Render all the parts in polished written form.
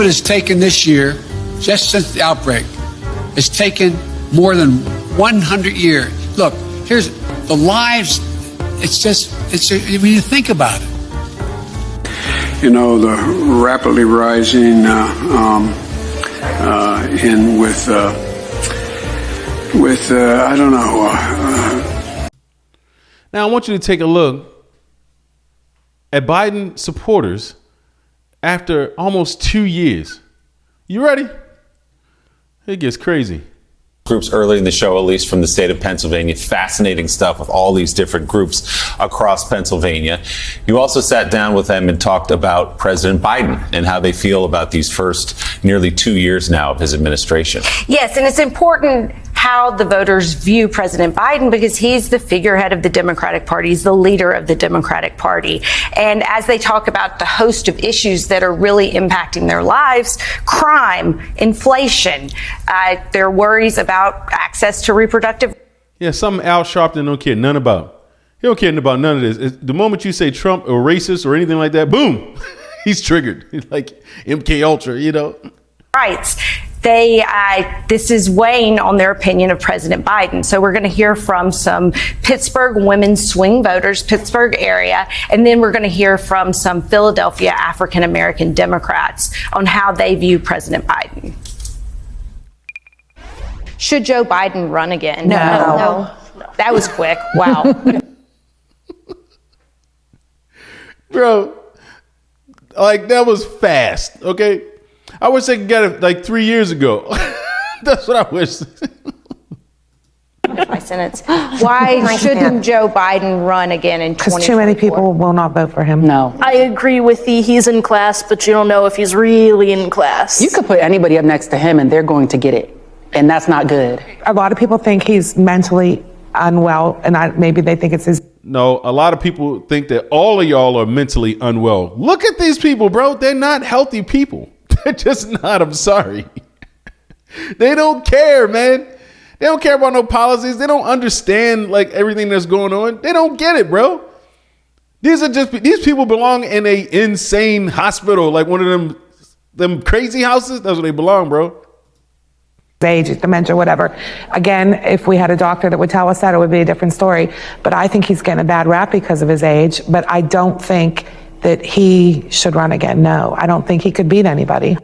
COVID has taken this year, just since the outbreak, it's taken more than 100 years. Look, here's the lives. When you think about it. You know, the rapidly rising I don't know. Now, I want you to take a look at Biden supporters after almost 2 years. You ready? It gets crazy. Groups early in the show, at least from the state of Pennsylvania. Fascinating stuff with all these different groups across Pennsylvania. You also sat down with them and talked about President Biden and how they feel about these first nearly 2 years now of his administration. Yes, and it's important how the voters view President Biden because he's the figurehead of the Democratic Party. He's the leader of the Democratic Party. And as they talk about the host of issues that are really impacting their lives, crime, inflation, their worries about access to reproductive. Yeah, something Al Sharpton don't care none about. He don't care about none of this. The moment you say Trump or racist or anything like that, boom, he's triggered. He's like MK Ultra, you know. Rights. This is weighing on their opinion of President Biden. So we're going to hear from some Pittsburgh women swing voters, Pittsburgh area, and then we're going to hear from some Philadelphia African American Democrats on how they view President Biden. Should Joe Biden run again? No. That was quick. Wow. Bro, like that was fast, okay? I wish they could get it like 3 years ago. That's what I wish. My sentence. Why shouldn't Joe Biden run again in 2024? Because too many people will not vote for him. No. I agree with he's in class, but you don't know if he's really in class. You could put anybody up next to him and they're going to get it. And that's not good. A lot of people think he's mentally unwell, and maybe they think it's his. No, a lot of people think that all of y'all are mentally unwell. Look at these people, bro. They're not healthy people. They're just not. I'm sorry. They don't care, man. They don't care about no policies. They don't understand like everything that's going on. They don't get it, bro. These people belong in a insane hospital, like one of them crazy houses. That's where they belong, bro. Age, dementia, whatever. Again, if we had a doctor that would tell us that, it would be a different story. But I think he's getting a bad rap because of his age. But I don't think that he should run again. No, I don't think he could beat anybody.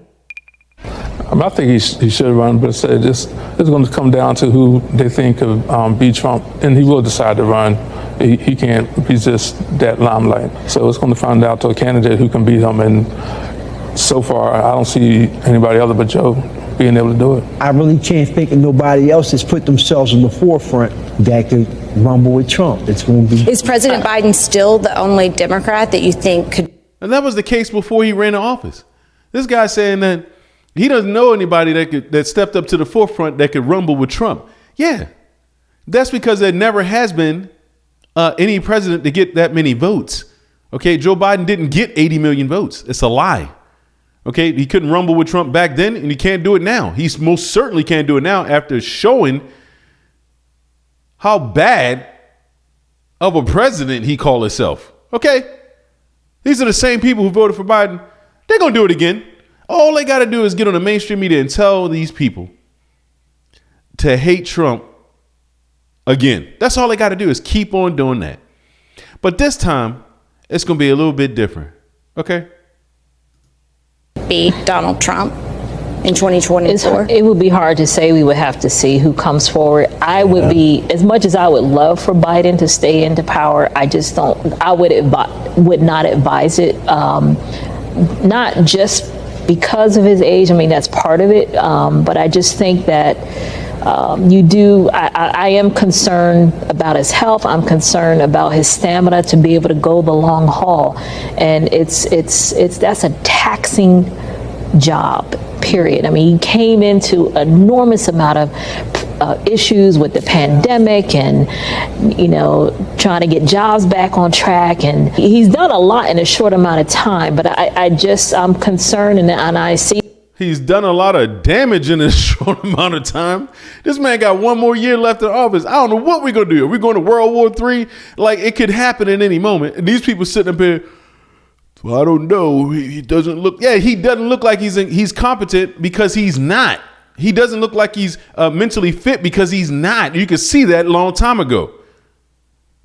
I think he should run, but it's going to come down to who they think of beat Trump, and he will decide to run. He can't resist that limelight. So it's going to find out to a candidate who can beat him. And so far, I don't see anybody other but Joe being able to do it. I really can't think of nobody else that's put themselves in the forefront that could rumble with Trump. It's going to be. Is President Biden still the only Democrat that you think could? And that was the case before he ran in office. This guy saying that he doesn't know anybody that stepped up to the forefront that could rumble with Trump. Yeah, that's because there never has been any president to get that many votes. Okay, Joe Biden didn't get 80 million votes. It's a lie. Okay, he couldn't rumble with Trump back then, and he can't do it now. He most certainly can't do it now after showing how bad of a president he called himself. Okay, these are the same people who voted for Biden. They're going to do it again. All they got to do is get on the mainstream media and tell these people to hate Trump again. That's all they got to do is keep on doing that. But this time, it's going to be a little bit different. Okay? Beat Donald Trump in 2024? It would be hard to say. We would have to see who comes forward. I would be, as much as I would love for Biden to stay into power, I just don't, I would not advise it. Not just because of his age. I mean, that's part of it. But I just think that I am concerned about his health. I'm concerned about his stamina to be able to go the long haul. And that's a taxing job, period. I mean, he came into enormous amount of issues with the pandemic and, trying to get jobs back on track. And he's done a lot in a short amount of time, but I'm concerned and I see. He's done a lot of damage in a short amount of time. This man got one more year left in office. I don't know what we're going to do. Are we going to World War III? Like, it could happen at any moment. And these people sitting up here Well, I don't know. He doesn't look. Yeah, he doesn't look like he's competent because he's not. He doesn't look like he's mentally fit because he's not. You could see that a long time ago.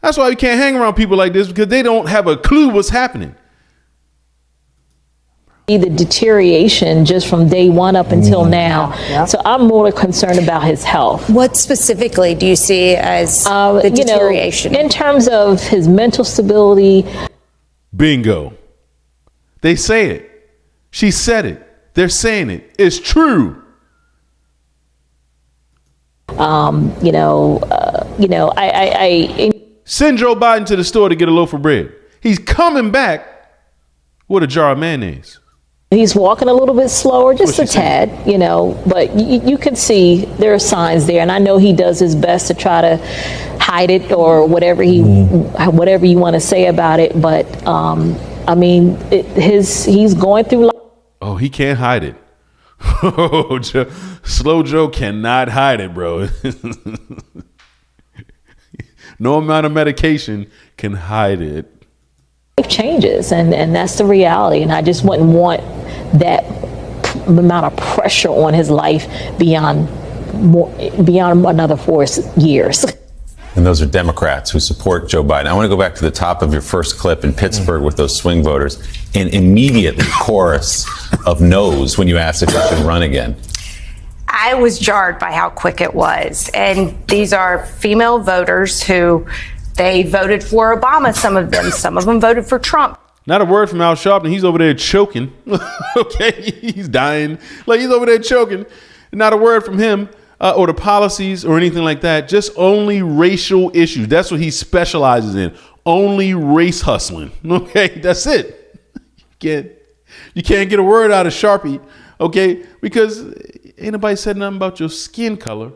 That's why we can't hang around people like this, because they don't have a clue what's happening. The deterioration just from day one up until now. So I'm more concerned about his health. What specifically do you see as the deterioration? In terms of his mental stability. Bingo. They say it. She said it. They're saying it. It's true. Send Joe Biden to the store to get a loaf of bread. He's coming back with a jar of mayonnaise. He's walking a little bit slower, just a tad, but you can see there are signs there. And I know he does his best to try to hide it or whatever whatever you want to say about it. But he's going through life. Oh, he can't hide it. Oh, Slow Joe cannot hide it, bro. No amount of medication can hide it. Life changes, and that's the reality. And I just wouldn't want that amount of pressure on his life beyond another 4 years. And those are Democrats who support Joe Biden. I want to go back to the top of your first clip in Pittsburgh with those swing voters, and immediately chorus of no's when you asked if he should run again. I was jarred by how quick it was. And these are female voters who they voted for Obama, some of them voted for Trump. Not a word from Al Sharpton. He's over there choking. Okay, he's dying. Like, he's over there choking. Not a word from him or the policies or anything like that. Just only racial issues. That's what he specializes in. Only race hustling. Okay, that's it. You can't get a word out of Sharpie. Okay, because ain't nobody said nothing about your skin color.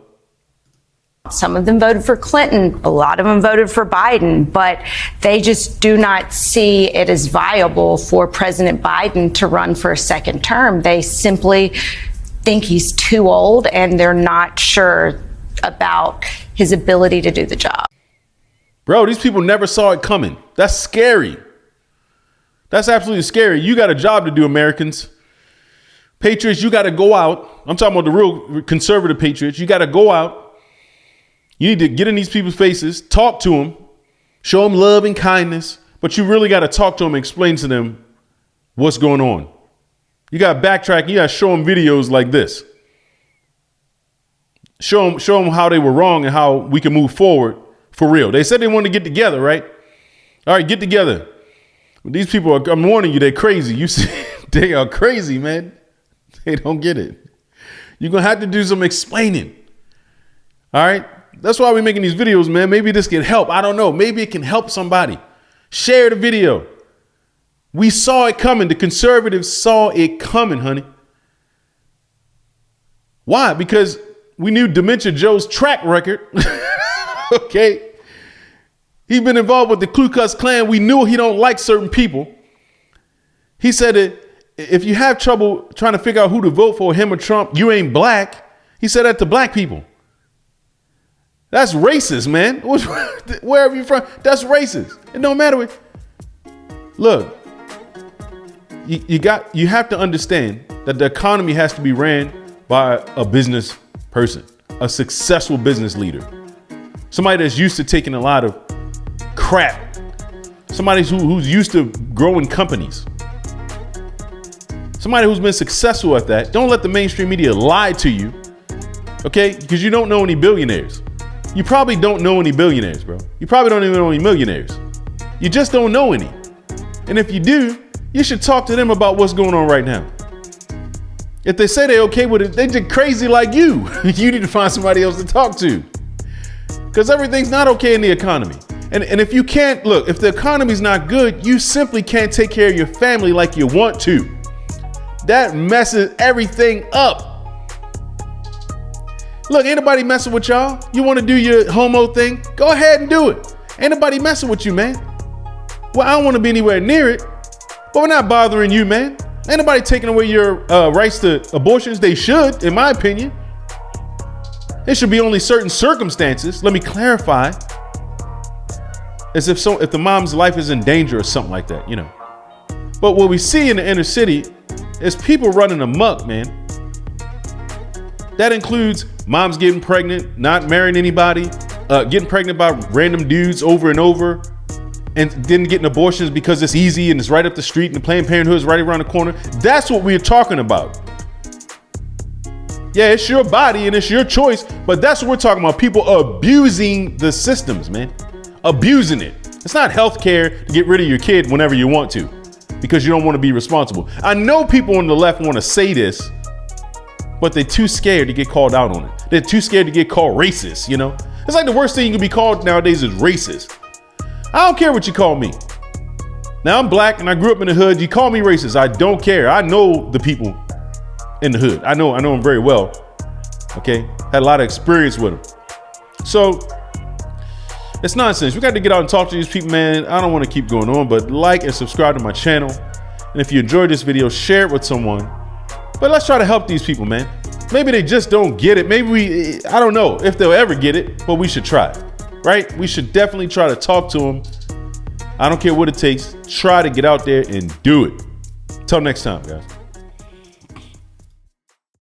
Some of them voted for Clinton. A lot of them voted for Biden, but they just do not see it as viable for President Biden to run for a second term. They simply think he's too old, and they're not sure about his ability to do the job. Bro, these people never saw it coming. That's scary. That's absolutely scary. You got a job to do, Americans. Patriots, you got to go out. I'm talking about the real conservative patriots. You got to go out. You need to get in these people's faces, talk to them, show them love and kindness, but you really got to talk to them and explain to them what's going on. You got to backtrack. You got to show them videos like this. Show them how they were wrong and how we can move forward for real. They said they wanted to get together, right? All right, get together. These people, I'm warning you, they're crazy. You see, they are crazy, man. They don't get it. You're going to have to do some explaining. All right. That's why we're making these videos, man. Maybe this can help. I don't know. Maybe it can help somebody. Share the video. We saw it coming. The conservatives saw it coming, honey. Why? Because we knew Dementia Joe's track record. Okay. He's been involved with the Ku Klux Klan. We knew he don't like certain people. He said that if you have trouble trying to figure out who to vote for, him or Trump, you ain't black. He said that to black people. That's racist, man. Wherever you're from, that's racist. It don't matter. Look, you have to understand that the economy has to be ran by a business person, a successful business leader, somebody that's used to taking a lot of crap, somebody who's used to growing companies, somebody who's been successful at that. Don't let the mainstream media lie to you, okay? Because you don't know any billionaires. You probably don't know any billionaires, bro. You probably don't even know any millionaires. You just don't know any. And if you do, you should talk to them about what's going on right now. If they say they're okay with it, they just crazy like you. You need to find somebody else to talk to. Because everything's not okay in the economy. And if you can't, look, if the economy's not good, you simply can't take care of your family like you want to. That messes everything up. Look, ain't nobody messing with y'all. You want to do your homo thing? Go ahead and do it. Ain't nobody messing with you, man. Well, I don't want to be anywhere near it, but we're not bothering you, man. Ain't nobody taking away your rights to abortions. They should, in my opinion. It should be only certain circumstances. Let me clarify. As if the mom's life is in danger or something like that, you know. But what we see in the inner city is people running amok, man. That includes moms getting pregnant, not marrying anybody, getting pregnant by random dudes over and over, and then getting abortions because it's easy and it's right up the street and the Planned Parenthood is right around the corner. That's what we're talking about. Yeah, it's your body and it's your choice, but that's what we're talking about. People abusing the systems, man. Abusing it. It's not healthcare to get rid of your kid whenever you want to, because you don't want to be responsible. I know people on the left want to say this, but they're too scared to get called out on it. They're too scared to get called racist, you know? It's like the worst thing you can be called nowadays is racist. I don't care what you call me. Now, I'm black and I grew up in the hood. You call me racist, I don't care. I know the people in the hood. I know them very well. Okay? Had a lot of experience with them. So, it's nonsense. We got to get out and talk to these people, man. I don't want to keep going on, but like and subscribe to my channel. And if you enjoyed this video, share it with someone. But let's try to help these people, man. Maybe they just don't get it. Maybe I don't know if they'll ever get it, but we should try, right? We should definitely try to talk to them. I don't care what it takes. Try to get out there and do it. Till next time, guys.